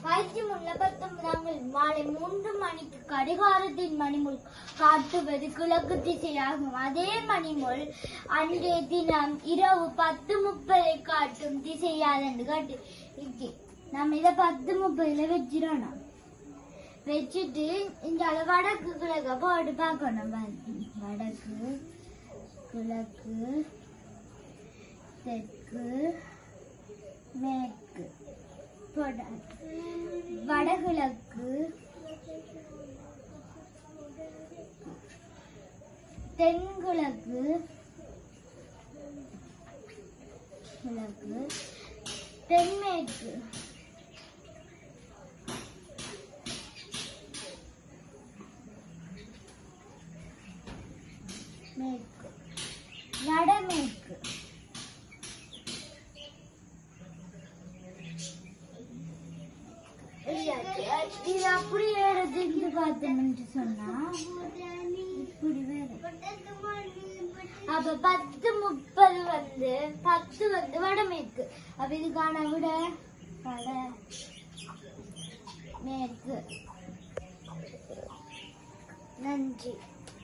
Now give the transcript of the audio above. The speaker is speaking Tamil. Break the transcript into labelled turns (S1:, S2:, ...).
S1: வைத்தியமுள்ள 19 மாலை 3 மணிக்கு கடிகாரத்தின் மணிமுள் காட்டுவது கிழக்கு திசையாகும். அதே மணிமுள் அன்றைய தினம் இரவு 10:30 காட்டும் திசையால் என்று காட்டு. நம்ம இதை 10:30 வச்சிடணும். வச்சுட்டு இந்த வடக்கு கிழக்க போட்டு பார்க்கணும். வடக்கு கிழக்கு தெற்கு மேற்கு வடகிழக்கு தென்கிழக்கு கிழக்கு தென்மேற்கு மேற்கு வடமேற்கு இது அப்படியே எடுத்து பார்த்தோம்னு சொன்னா இப்படி வேற. அப்ப 10:30 வந்து 10 வந்து வடமேற்கு. அப்ப இதுக்கான விட வடமேற்கு. நன்றி.